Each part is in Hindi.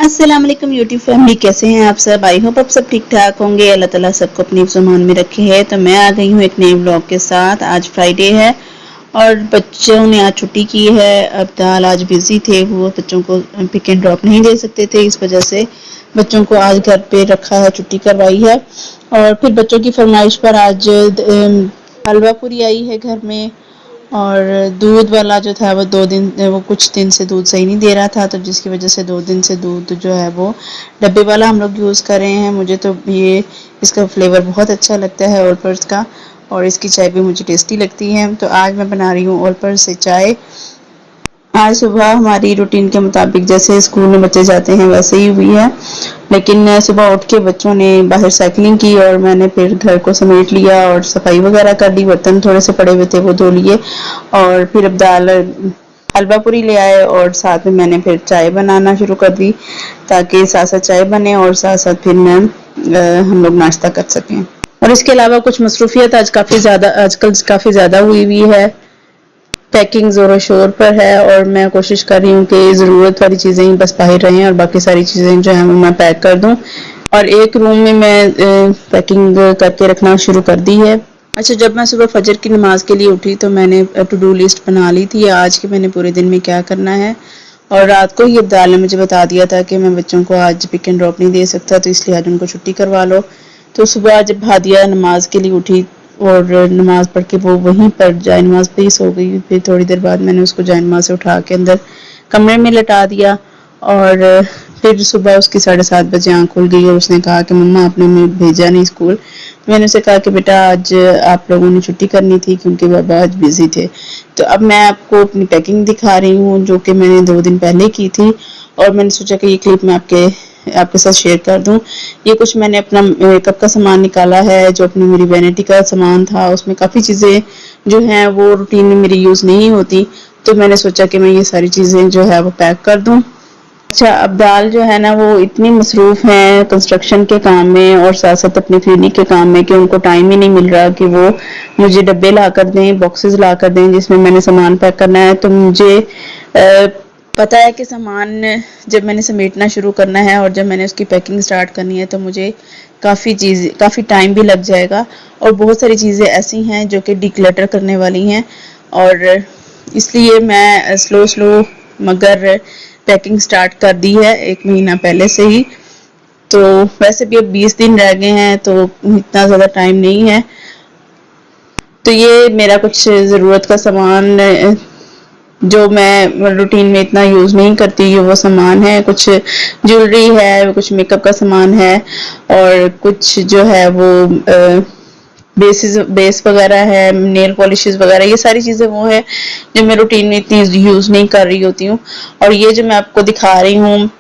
अस्सलाम वालेकुम यूट्यूब फैमिली, कैसे हैं आप सब। आई होप आप सब ठीक ठाक होंगे। अल्लाह ताला सबको अपनी ज़ुबान में रखे है। तो मैं आ गई हूँ एक नए ब्लॉग के साथ। आज फ्राइडे है और बच्चों ने आज छुट्टी की है। अब्दाल आज बिजी थे, वो बच्चों को पिक एंड ड्रॉप नहीं दे सकते थे, इस वजह से बच्चों को आज घर पे रखा है, छुट्टी करवाई है। और फिर बच्चों की फरमाइश पर आज हलवा पूरी आई है घर में। और दूध वाला जो था वो कुछ दिन से दूध सही नहीं दे रहा था, तो जिसकी वजह से 2 दिन से दूध जो है वो डब्बे वाला हम लोग यूज़ कर रहे हैं। मुझे तो ये इसका फ्लेवर बहुत अच्छा लगता है ओलपर्स का, और इसकी चाय भी मुझे टेस्टी लगती है। तो आज मैं बना रही हूँ ओलपर्स से चाय। आज सुबह हमारी रूटीन के मुताबिक जैसे स्कूल में बच्चे जाते हैं वैसे ही हुई है, लेकिन सुबह उठ के बच्चों ने बाहर साइकिलिंग की और मैंने फिर घर को समेट लिया और सफाई वगैरह कर ली। बर्तन थोड़े से पड़े हुए थे वो धो लिए, और फिर अब दाल हलवा पूरी ले आए और साथ में मैंने फिर चाय बनाना शुरू कर दी, ताकि साथ साथ चाय बने और साथ साथ फिर मैं हम लोग नाश्ता कर सकें। और इसके अलावा कुछ मसरूफियत आजकल काफ़ी ज़्यादा हुई है। पैकिंग ज़ोरों शोर पर है और मैं कोशिश कर रही हूँ कि ज़रूरत वाली चीज़ें ही बस बाहर रहें और बाकी सारी चीज़ें जो हैं वो मैं पैक कर दूँ। और एक रूम में मैं पैकिंग करके रखना शुरू कर दी है। अच्छा, जब मैं सुबह फजर की नमाज के लिए उठी तो मैंने टू डू लिस्ट बना ली थी आज के मैंने पूरे दिन में क्या करना है। और रात को ही अब्दाल ने मुझे बता दिया था कि मैं बच्चों को आज पिक एंड ड्रॉप नहीं दे सकता, तो इसलिए आज उनको छुट्टी करवा लो। तो सुबह जब हादिया नमाज के लिए उठी और नमाज पढ़ के वो वहीं पर जाए नमाज पे ही सो गई। फिर थोड़ी देर बाद मैंने उसको जाए नमाज से उठा के अंदर कमरे में लटा दिया। और फिर सुबह उसकी 7:30 बजे आँख खुल गई और उसने कहा कि मम्मा आपने हमें भेजा नहीं स्कूल। मैंने उसे कहा कि बेटा आज आप लोगों ने छुट्टी करनी थी क्योंकि बाबा आज बिजी थे। तो अब मैं आपको अपनी पैकिंग दिखा रही हूँ जो कि मैंने 2 दिन पहले की थी, और मैंने सोचा कि ये क्लिप मैं आपके साथ शेयर कर दूं। ये कुछ मैंने अपना मेकअप का सामान निकाला है, जो अपनी मेरी वैनिटी का सामान था। उसमें काफ़ी चीज़ें जो हैं वो रूटीन में मेरी यूज़ नहीं होती, तो मैंने सोचा कि मैं ये सारी चीज़ें जो है वो पैक कर दूं। अच्छा, अब्दाल जो है ना वो इतनी मसरूफ़ हैं कंस्ट्रक्शन के काम में और साथ साथ अपनी क्लिनिक के काम में कि उनको टाइम ही नहीं मिल रहा कि वो मुझे डब्बे ला कर दें, बॉक्सेस ला कर दें जिसमें मैंने सामान पैक करना है। तो मुझे पता है कि सामान जब मैंने समेटना शुरू करना है और जब मैंने उसकी पैकिंग स्टार्ट करनी है तो मुझे काफ़ी टाइम भी लग जाएगा। और बहुत सारी चीज़ें ऐसी हैं जो कि डिक्लटर करने वाली हैं, और इसलिए मैं स्लो स्लो मगर पैकिंग स्टार्ट कर दी है 1 महीना पहले से ही। तो वैसे भी अब 20 दिन रह गए हैं तो इतना ज़्यादा टाइम नहीं है। तो ये मेरा कुछ ज़रूरत का सामान जो मैं रूटीन में इतना यूज़ नहीं करती, ये वो सामान है। कुछ ज्वेलरी है, कुछ मेकअप का सामान है, और कुछ जो है वो बेस वगैरह है, नेल पॉलिशेस वगैरह, ये सारी चीज़ें वो है जो मैं रूटीन में इतनी यूज़ नहीं कर रही होती हूँ। और ये जो मैं आपको दिखा रही हूँ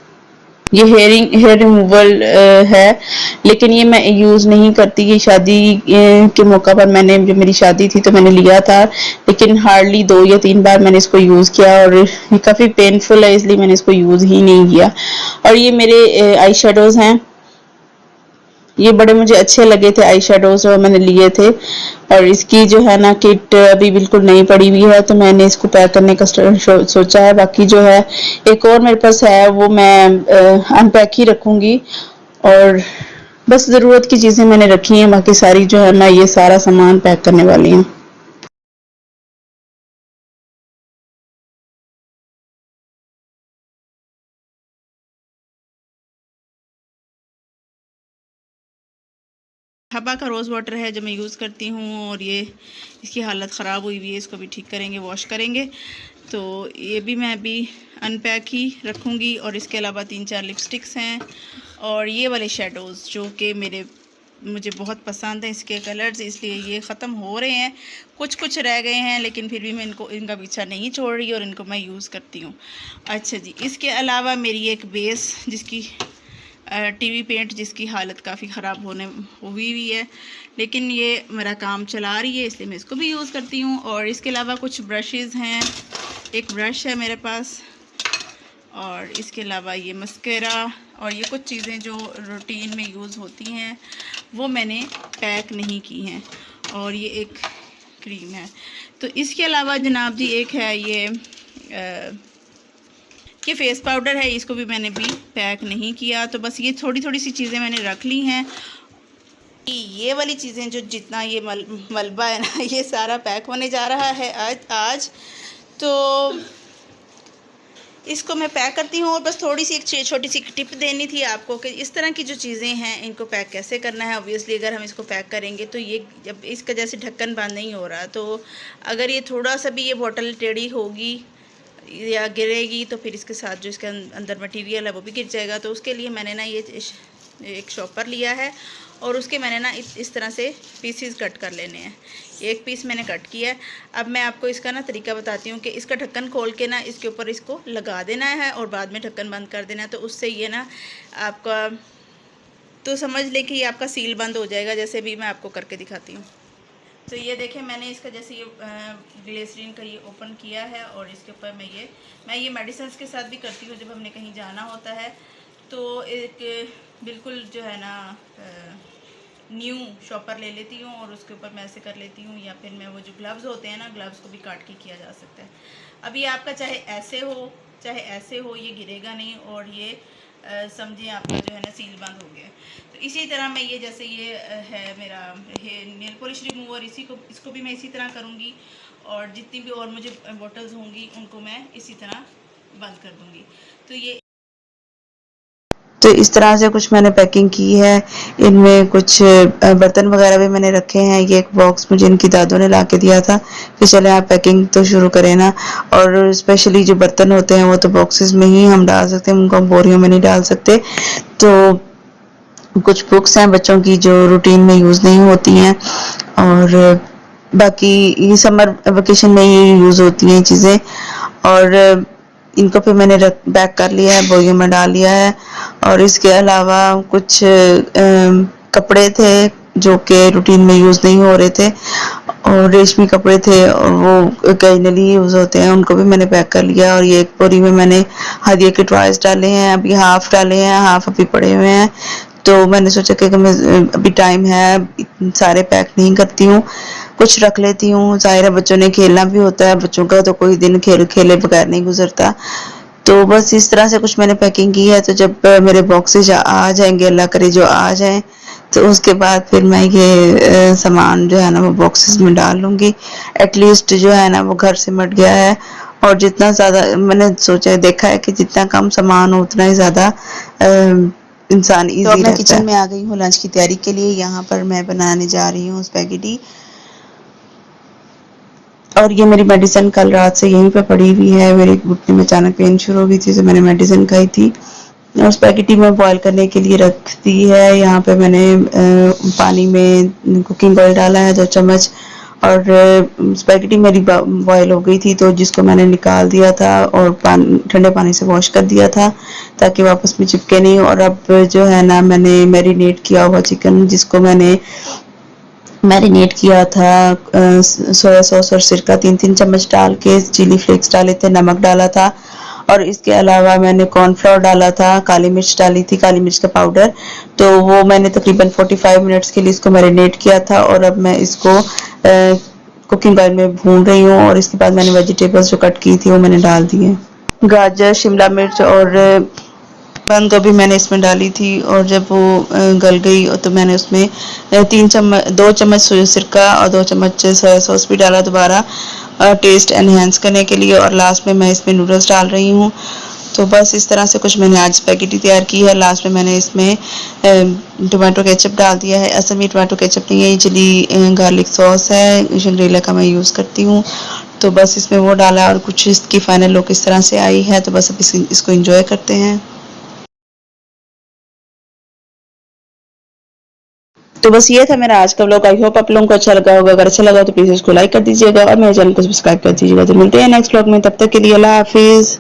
ये हेयर रिमूवल है, लेकिन ये मैं यूज़ नहीं करती। ये शादी के मौका पर मैंने, जब मेरी शादी थी तो मैंने लिया था, लेकिन हार्डली 2 या 3 बार मैंने इसको यूज़ किया और ये काफ़ी पेनफुल है, इसलिए मैंने इसको यूज़ ही नहीं किया। और ये मेरे आई शेडोज़ हैं, ये बड़े मुझे अच्छे लगे थे आई शेडोज़ और मैंने लिए थे। और इसकी जो है ना किट अभी बिल्कुल नई पड़ी हुई है, तो मैंने इसको पैक करने का सोचा है। बाकी जो है एक और मेरे पास है वो मैं अनपैक ही रखूँगी। और बस ज़रूरत की चीज़ें मैंने रखी हैं, बाकी सारी जो है मैं ये सारा सामान पैक करने वाली हूँ। हबा का रोज़ वाटर है जो मैं यूज़ करती हूँ, और ये इसकी हालत ख़राब हुई हुई है, इसको भी ठीक करेंगे, वॉश करेंगे। तो ये भी मैं अभी अनपैक ही रखूँगी। और इसके अलावा 3-4 लिपस्टिक्स हैं, और ये वाले शेडोज़ जो कि मुझे बहुत पसंद है इसके कलर्स, इसलिए ये ख़त्म हो रहे हैं। कुछ कुछ रह गए हैं, लेकिन फिर भी मैं इनका पीछा नहीं छोड़ रही और इनको मैं यूज़ करती हूँ। अच्छा जी, इसके अलावा मेरी एक बेस जिसकी टीवी पेंट जिसकी हालत काफ़ी ख़राब हुई है, लेकिन ये मेरा काम चला रही है, इसलिए मैं इसको भी यूज़ करती हूँ। और इसके अलावा कुछ ब्रशेज़ हैं, एक ब्रश है मेरे पास, और इसके अलावा ये मस्करा, और ये कुछ चीज़ें जो रूटीन में यूज़ होती हैं वो मैंने पैक नहीं की हैं। और ये एक क्रीम है। तो इसके अलावा जनाब जी एक है ये ये फेस पाउडर है, इसको भी मैंने भी पैक नहीं किया। तो बस ये थोड़ी थोड़ी सी चीज़ें मैंने रख ली हैं। ये वाली चीज़ें जो जितना ये मलबा है ना, ये सारा पैक होने जा रहा है आज। तो इसको मैं पैक करती हूँ। और बस थोड़ी सी एक छोटी सी टिप देनी थी आपको कि इस तरह की जो चीज़ें हैं इनको पैक कैसे करना है। ऑब्वियसली अगर हम इसको पैक करेंगे तो ये जब इसका जैसे ढक्कन बंद नहीं हो रहा, तो अगर ये थोड़ा सा भी ये बोतल टेढ़ी होगी या गिरेगी तो फिर इसके साथ जो इसके अंदर मटेरियल है वो भी गिर जाएगा। तो उसके लिए मैंने ना ये एक शॉपर लिया है और उसके मैंने ना इस तरह से पीसीज कट कर लेने हैं। एक पीस मैंने कट किया है। अब मैं आपको इसका ना तरीका बताती हूँ कि इसका ढक्कन खोल के ना इसके ऊपर इसको लगा देना है और बाद में ढक्कन बंद कर देना है। तो उससे ये ना आपका, तो समझ लें कि ये आपका सील बंद हो जाएगा। जैसे भी मैं आपको करके दिखाती हूँ। तो ये देखें, मैंने इसका जैसे ये ग्लिसरीन का ये ओपन किया है और इसके ऊपर मैं ये मेडिसिन के साथ भी करती हूँ। जब हमने कहीं जाना होता है तो एक बिल्कुल जो है ना न्यू शॉपर ले लेती हूँ और उसके ऊपर मैं ऐसे कर लेती हूँ। या फिर मैं वो जो ग्लव्स होते हैं ना, ग्लव्स को भी काट के किया जा सकता है। अब ये आपका चाहे ऐसे हो चाहे ऐसे हो, ये गिरेगा नहीं और ये समझें आपका जो है ना सील बंद हो गया। तो इसी तरह मैं ये जैसे ये है मेरा नेल पॉलिश रिमूवर, इसको भी मैं इसी तरह करूँगी। और जितनी भी और मुझे बॉटल्स होंगी उनको मैं इसी तरह बंद कर दूँगी। तो इस तरह से कुछ मैंने पैकिंग की है। इनमें कुछ बर्तन वगैरह भी मैंने रखे हैं। ये एक बॉक्स मुझे इनकी दादों ने ला के दिया था कि चले आप पैकिंग तो शुरू करें ना। और स्पेशली जो बर्तन होते हैं वो तो बॉक्सेस में ही हम डाल सकते हैं, उनको हम बोरियों में नहीं डाल सकते। तो कुछ बुक्स हैं बच्चों की जो रूटीन में यूज़ नहीं होती हैं, और बाकी ये समर वेकेशन में ही यूज़ होती हैं चीज़ें। और इनको फिर मैंने पैक कर लिया है, बोरियों में डाल लिया है। और इसके अलावा कुछ कपड़े थे जो कि रूटीन में यूज़ नहीं हो रहे थे और रेशमी कपड़े थे और वो ओकेजनली यूज़ होते हैं, उनको भी मैंने पैक कर लिया। और ये एक बोरी में मैंने हादिया के टॉयज डाले हैं, अभी हाफ डाले हैं, हाफ अभी पड़े हुए हैं। तो मैंने सोचा कि मैं अभी टाइम है, सारे पैक नहीं करती हूँ, कुछ रख लेती हूँ। ज़ाहिर है बच्चों ने खेलना भी होता है, बच्चों का तो कोई दिन खेले बगैर नहीं गुजरता। तो बस इस तरह से कुछ मैंने पैकिंग की है। तो जब मेरे बॉक्सेज आ जाएंगे, अल्लाह करे जो आ जाएं, तो उसके बाद फिर मैं ये सामान जो है ना वो बॉक्सेस में डाल लूँगी। एटलीस्ट जो है ना वो घर सिमट गया है। और जितना ज़्यादा मैंने सोचा देखा है कि जितना कम सामान हो उतना ही ज़्यादा इंसान ईजी रहता है। तो मैं किचन में आ गई हूँ लंच की तैयारी के लिए। यहाँ पर मैं बनाने जा रही हूँ स्पैगेटी। और ये मेरी मेडिसिन कल रात से यहीं पे पड़ी हुई है। मेरे घुटने में अचानक पेन शुरू हो गई थी तो मैंने मेडिसिन खाई थी। और स्पैगेटी में बॉईल करने के लिए रख दी है। यहाँ पे मैंने पानी में कुकिंग ऑयल डाला है 2 चम्मच। और स्पैगेटी मेरी बॉईल हो गई थी तो जिसको मैंने निकाल दिया था और ठंडे पानी से वॉश कर दिया था ताकि वापस में चिपके नहीं। और अब जो है ना मैंने मैरिनेट किया हुआ चिकन, जिसको मैंने मैरिनेट किया था सोया सॉस और सिरका 3-3 चम्मच डाल के, चिली फ्लेक्स डाले थे, नमक डाला था। और इसके अलावा मैंने कॉर्नफ्लोर डाला था, काली मिर्च डाली थी, काली मिर्च का पाउडर। तो वो मैंने तकरीबन 45 मिनट्स के लिए इसको मैरिनेट किया था। और अब मैं इसको कुकिंग ऑयल में भून रही हूँ। और इसके बाद मैंने वेजिटेबल्स जो कट की थी वो मैंने डाल दी है। गाजर, शिमला मिर्च और बंद गोभी मैंने इसमें डाली थी। और जब वो गल गई तो मैंने उसमें 2 चम्मच सिरका और 2 चम्मच सोया सॉस भी डाला दोबारा टेस्ट एनहेंस करने के लिए। और लास्ट में मैं इसमें नूडल्स डाल रही हूँ। तो बस इस तरह से कुछ मैंने आज स्पैगेटी तैयार की है। लास्ट में मैंने इसमें टोमेटो केचप डाल दिया है। असल में टोमेटो केचप नहीं है, ये चिली गार्लिक सॉस है, शंग्रीला का मैं यूज़ करती हूँ। तो बस इसमें वो डाला और कुछ इसकी फाइनल लुक इस तरह से आई है। तो बस अब इसको एंजॉय करते हैं। तो बस ये था मेरा आज का व्लॉग। आई होप आप लोगों को अच्छा लगा होगा। अगर अच्छा लगा तो प्लीज़ इसको लाइक कर दीजिएगा और मेरे चैनल को सब्सक्राइब कर दीजिएगा। तो मिलते हैं नेक्स्ट व्लॉग में, तब तक के लिए अल्लाह हाफिज़।